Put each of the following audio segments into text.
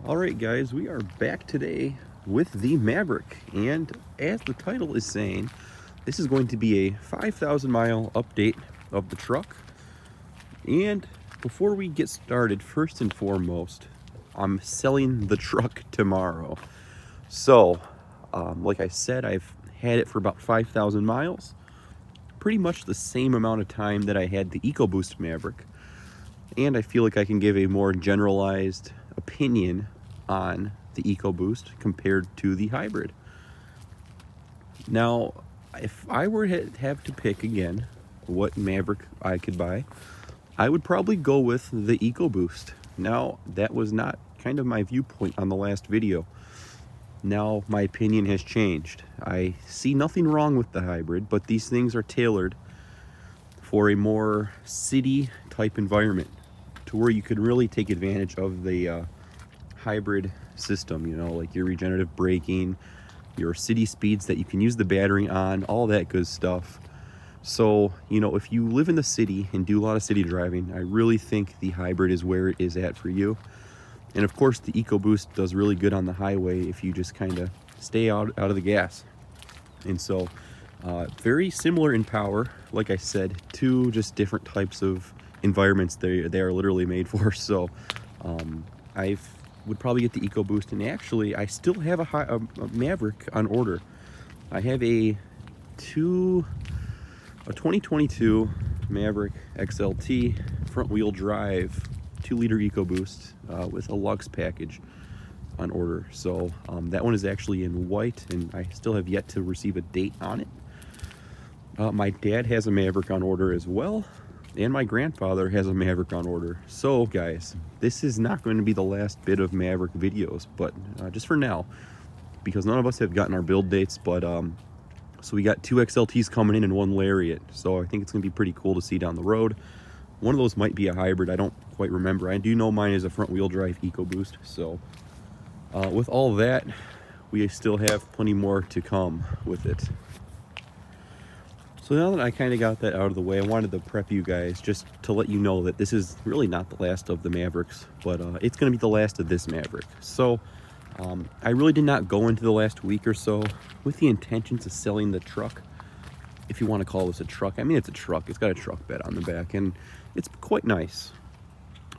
Alright guys, we are back today with the Maverick, and as the title is saying, this is going to be a 5,000 mile update of the truck. And before we get started, first and foremost, I'm selling the truck tomorrow. So, like I said, I've had it for about 5,000 miles, pretty much the same amount of time that I had the EcoBoost Maverick, and I feel like I can give a more generalized opinion on the EcoBoost compared to the hybrid. Now, if I were to have to pick again what Maverick I could buy, I would probably go with the EcoBoost. Now, that was not kind of my viewpoint on the last video. Now my opinion has changed. I see nothing wrong with the hybrid, but these things are tailored for a more city type environment to where you could really take advantage of the hybrid system, you know, like your regenerative braking, your city speeds that you can use the battery on, all that good stuff. So, you know, if you live in the city and do a lot of city driving, I really think the hybrid is where it is at for you. And of course, the EcoBoost does really good on the highway if you just kind of stay out of the gas. And so, very similar in power, like I said, to just different types of environments they are literally made for. So, I would probably get the EcoBoost, and actually, I still have a Maverick on order. I have a 2022 Maverick XLT front-wheel drive 2-liter EcoBoost with a Lux package on order. So that one is actually in white, and I still have yet to receive a date on it. My dad has a Maverick on order as well, and my grandfather has a Maverick on order. So guys, this is not going to be the last bit of Maverick videos, but just for now, because none of us have gotten our build dates. But so we got 2 XLTs coming in and 1 Lariat, so I think it's gonna be pretty cool to see down the road. One of those might be a hybrid, I don't quite remember. I do know mine is a front wheel drive EcoBoost. So with all that, we still have plenty more to come with it. So now that I kind of got that out of the way, I wanted to prep you guys just to let you know that this is really not the last of the Mavericks, but it's going to be the last of this Maverick. So I really did not go into the last week or so with the intentions of selling the truck, if you want to call this a truck. I mean, it's a truck. It's got a truck bed on the back, and it's quite nice.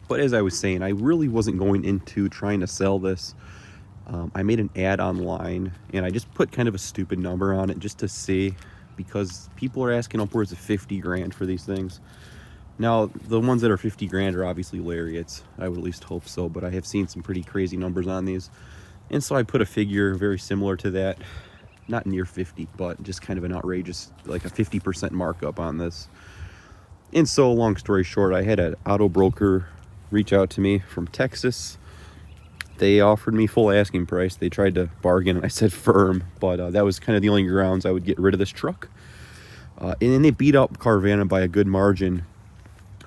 But as I was saying, I really wasn't going into trying to sell this. I made an ad online, and I just put kind of a stupid number on it just to see, because people are asking upwards of 50 grand for these things. Now, the ones that are 50 grand are obviously Lariats. I would at least hope so, but I have seen some pretty crazy numbers on these. And so I put a figure very similar to that, not near 50, but just kind of an outrageous, like a 50% markup on this. And so, long story short, I had an auto broker reach out to me from Texas. They offered me full asking price. They tried to bargain, and I said firm, but that was kind of the only grounds I would get rid of this truck. And then they beat up Carvana by a good margin.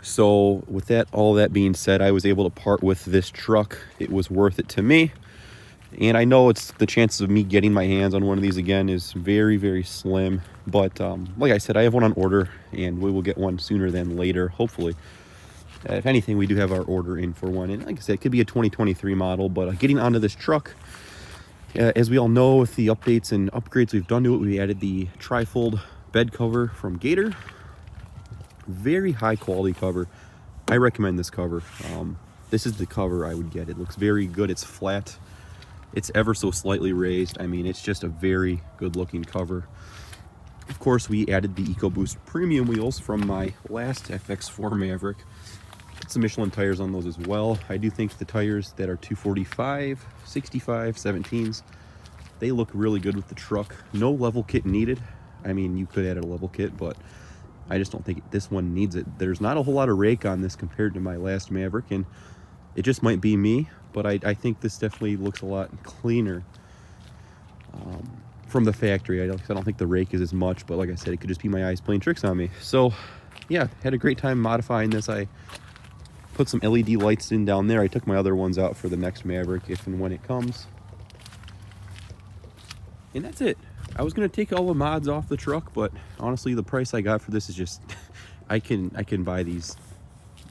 So with that, all that being said, I was able to part with this truck. It was worth it to me. And I know it's the chances of me getting my hands on one of these again is very, very slim. But like I said, I have one on order, and we will get one sooner than later, hopefully. If anything, we do have our order in for one. And like I said, it could be a 2023 model, but getting onto this truck, as we all know, with the updates and upgrades we've done to it, we added the trifold bed cover from Gator. Very high quality cover. I recommend this cover. This is the cover I would get. It looks very good. It's flat. It's ever so slightly raised. I mean, it's just a very good looking cover. Of course, we added the EcoBoost premium wheels from my last FX4 Maverick. Put some Michelin tires on those as well. I do think the tires that are 245, 65, 17s, they look really good with the truck. No level kit needed. I mean, you could add a level kit, but I just don't think this one needs it. There's not a whole lot of rake on this compared to my last Maverick, and it just might be me, but I think this definitely looks a lot cleaner from the factory. I don't think the rake is as much, but like I said, it could just be my eyes playing tricks on me. So yeah, had a great time modifying this. I put some LED lights in down there. I took my other ones out for the next Maverick if and when it comes. And that's it. I was gonna take all the mods off the truck, but honestly, the price I got for this is just I can buy these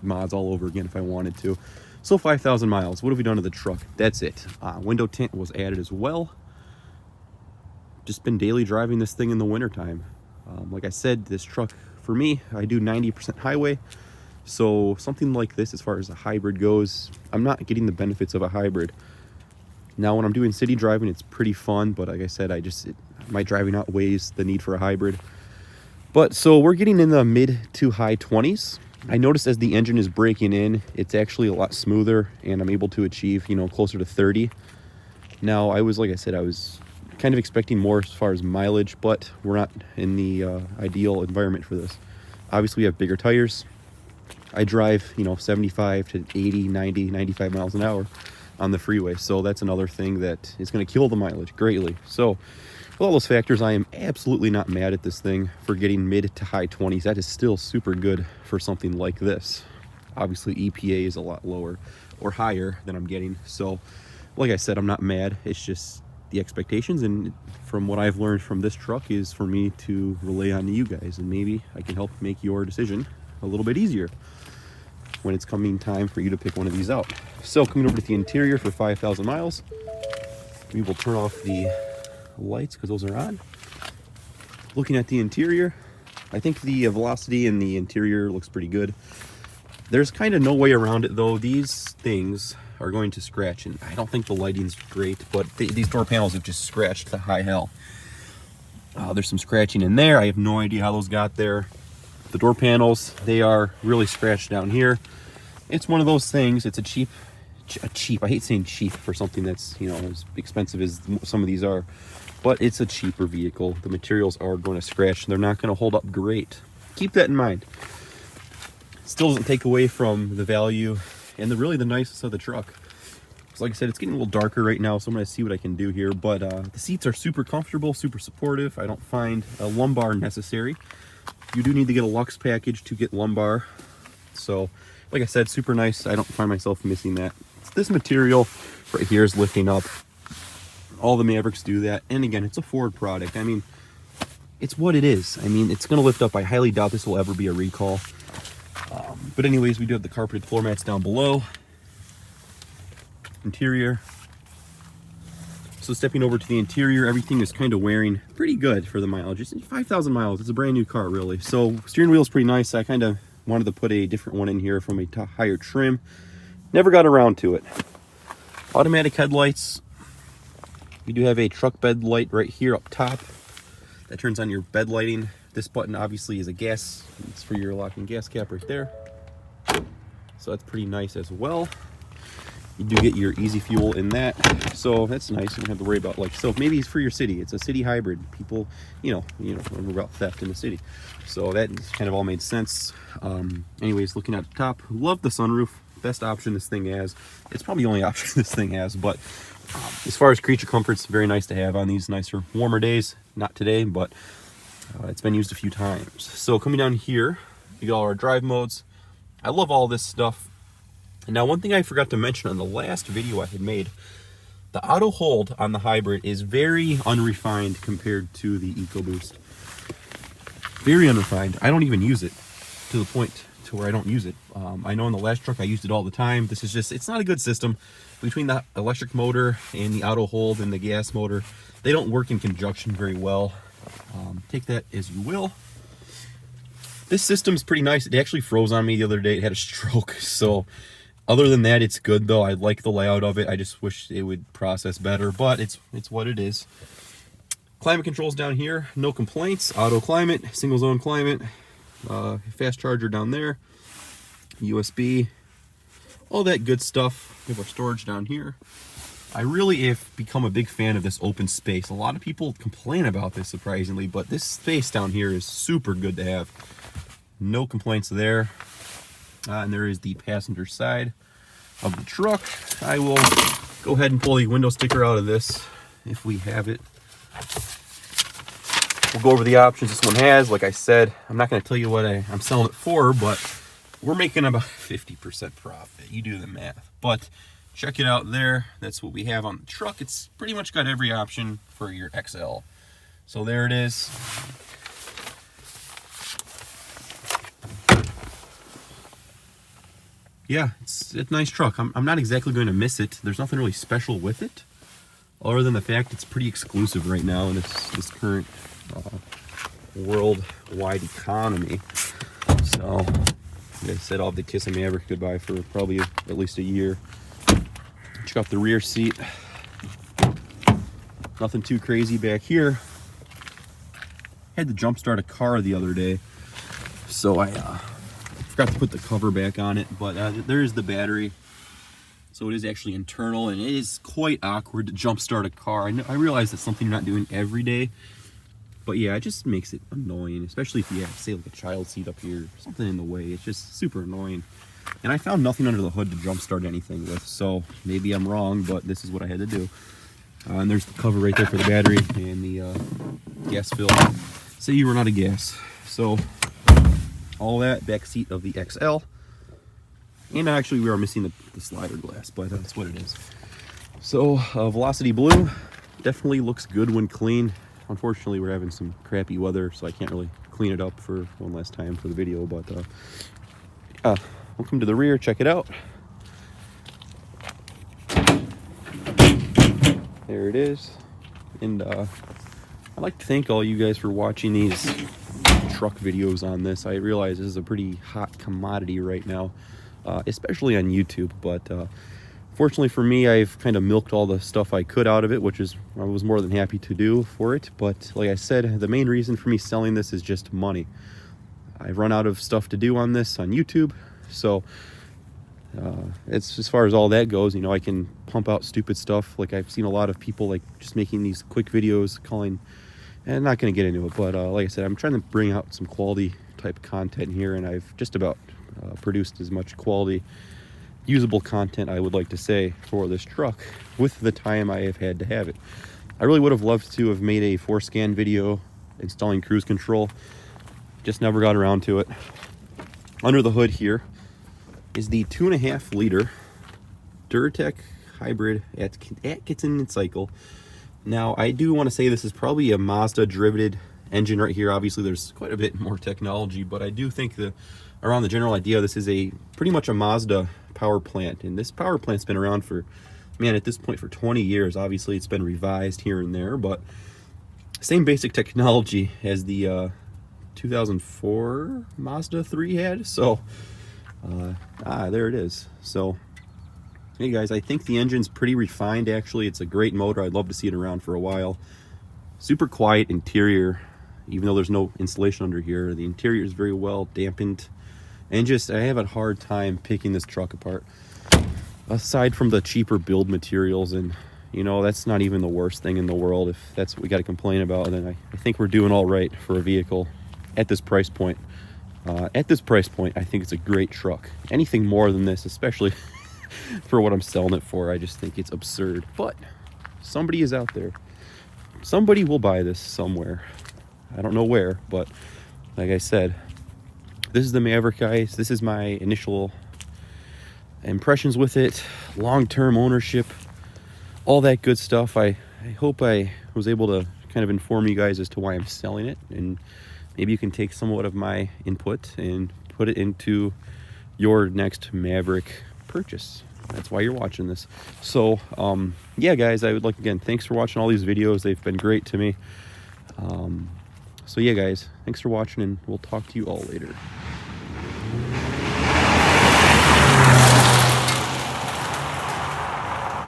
mods all over again if I wanted to. So 5,000 miles. What have we done to the truck? That's it. Window tint was added as well. Just been daily driving this thing in the wintertime. Like I said, this truck, for me, I do 90% highway. So something like this, as far as a hybrid goes, I'm not getting the benefits of a hybrid. Now, when I'm doing city driving, it's pretty fun. But like I said, my driving outweighs the need for a hybrid. But so we're getting in the mid to high 20s. I noticed as the engine is breaking in, it's actually a lot smoother, and I'm able to achieve, closer to 30. Now, like I said, I was kind of expecting more as far as mileage, but we're not in the ideal environment for this. Obviously, we have bigger tires. I drive, 75 to 80, 90, 95 miles an hour on the freeway. So that's another thing that is going to kill the mileage greatly. So with all those factors, I am absolutely not mad at this thing for getting mid to high 20s. That is still super good for something like this. Obviously, EPA is a lot lower or higher than I'm getting. So like I said, I'm not mad. It's just the expectations, and from what I've learned from this truck is for me to relay on to you guys, and maybe I can help make your decision a little bit easier when it's coming time for you to pick one of these out. So coming over to the interior for 5,000 miles, we will turn off the lights because those are on. Looking at the interior, I think the velocity in the interior looks pretty good. There's kind of no way around it though. These things are going to scratch, and I don't think the lighting's great, but these door panels have just scratched to high hell. There's some scratching in there. I have no idea how those got there. The door panels, they are really scratched down here. It's one of those things. It's a cheap, I hate saying cheap for something that's, as expensive as some of these are, but it's a cheaper vehicle. The materials are going to scratch. They're not going to hold up great. Keep that in mind. Still doesn't take away from the value and really the niceness of the truck. So like I said, it's getting a little darker right now, so I'm going to see what I can do here. But the seats are super comfortable, super supportive. I don't find a lumbar necessary. You do need to get a Lux package to get lumbar. So like I said, super nice. I don't find myself missing that. This material right here is lifting up. All the Mavericks do that. And again, it's a Ford product. I mean, it's what it is. I mean, it's going to lift up. I highly doubt this will ever be a recall. But anyways, we do have the carpeted floor mats down below. Interior. So stepping over to the interior, everything is kind of wearing pretty good for the mileage. It's 5,000 miles. It's a brand new car, really. So steering wheel is pretty nice. I kind of wanted to put a different one in here from a higher trim. Never got around to it. Automatic headlights. You do have a truck bed light right here up top. That turns on your bed lighting. This button obviously is a gas. It's for your locking gas cap right there. So that's pretty nice as well. You do get your easy fuel in that, so that's nice. You don't have to worry about, so maybe it's for your city. It's a city hybrid. People, worry about theft in the city. So that kind of all made sense. Anyways, looking at the top, love the sunroof. Best option this thing has. It's probably the only option this thing has, but as far as creature comforts, very nice to have on these nicer, warmer days. Not today, but it's been used a few times. So coming down here, you got all our drive modes. I love all this stuff. And now, one thing I forgot to mention on the last video I had made, the auto hold on the hybrid is very unrefined compared to the EcoBoost. Very unrefined. I don't even use it to the point to where I don't use it. I know in the last truck I used it all the time. This is just, it's not a good system. Between the electric motor and the auto hold and the gas motor, they don't work in conjunction very well. Take that as you will. This system's pretty nice. It actually froze on me the other day. It had a stroke. So other than that, it's good though. I like the layout of it. I just wish it would process better, but it's what it is. Climate controls down here, no complaints. Auto climate, single zone climate, fast charger down there, USB, all that good stuff. We have our storage down here. I really have become a big fan of this open space. A lot of people complain about this, surprisingly, but this space down here is super good to have. No complaints there. And there is the passenger side of the truck. I will go ahead and pull the window sticker out of this if we have it. We'll go over the options this one has. Like I said, I'm not going to tell you what I'm selling it for, but we're making about 50% profit. You do the math. But check it out there. That's what we have on the truck. It's pretty much got every option for your XL. So there it is. yeah, it's a nice truck. I'm not exactly going to miss it. There's nothing really special with it, other than the fact it's pretty exclusive right now in this current worldwide economy. So, like I said, I'll have to kiss a Maverick goodbye for probably at least a year. Check out the rear seat. Nothing too crazy back here. Had to jump start a car the other day, so I forgot to put the cover back on it, but there is the battery. So it is actually internal, and it is quite awkward to jump start a car. I realize that's something you're not doing every day, but yeah, it just makes it annoying, especially if you have, say, like a child seat up here, something in the way. It's just super annoying. And I found nothing under the hood to jump start anything with, so maybe I'm wrong, but this is what I had to do. And there's the cover right there for the battery and the gas fill. Say you run out of gas. So all that, back seat of the XL. And actually we are missing the slider glass, but that's what it is. So Velocity Blue definitely looks good when clean. Unfortunately, we're having some crappy weather, so I can't really clean it up for one last time for the video, but welcome to the rear, check it out. There it is. And I'd like to thank all you guys for watching these truck videos on this. I realize this is a pretty hot commodity right now, especially on YouTube, but fortunately for me, I've kind of milked all the stuff I could out of it, which is I was more than happy to do for it. But like I said, the main reason for me selling this is just money. I've run out of stuff to do on this on YouTube, so it's as far as all that goes. You know, I can pump out stupid stuff. Like I've seen a lot of people like just making these quick videos calling, and I'm not going to get into it, but like I said, I'm trying to bring out some quality type content here, and I've just about produced as much quality usable content, I would like to say, for this truck with the time I have had to have it. I really would have loved to have made a 4scan video installing cruise control, just never got around to it. Under the hood here is the 2.5 liter Duratec hybrid Atkinson cycle. Now I do want to say this is probably a Mazda derivative engine right here. Obviously there's quite a bit more technology, but I do think that around the general idea, this is a pretty much a Mazda power plant, and this power plant's been around for, man, at this point for 20 years. Obviously it's been revised here and there, but same basic technology as the 2004 Mazda 3 had. So there it is. So hey guys, I think the engine's pretty refined. Actually, it's a great motor. I'd love to see it around for a while. Super quiet interior, even though there's no insulation under here. The interior is very well dampened, and just I have a hard time picking this truck apart, aside from the cheaper build materials. And you know, that's not even the worst thing in the world. If that's what we got to complain about, then I think we're doing all right for a vehicle at this price point. At this price point, I think it's a great truck. Anything more than this, especially for what I'm selling it for, I just think it's absurd. But somebody is out there. Somebody will buy this somewhere. I don't know where, but like I said, this is the Maverick, guys. This is my initial impressions with it, long-term ownership, all that good stuff. I hope I was able to kind of inform you guys as to why I'm selling it, and maybe you can take somewhat of my input and put it into your next Maverick purchase. That's why you're watching this. So yeah guys, I would like, again, thanks for watching all these videos. They've been great to me. So yeah guys, thanks for watching, and we'll talk to you all later.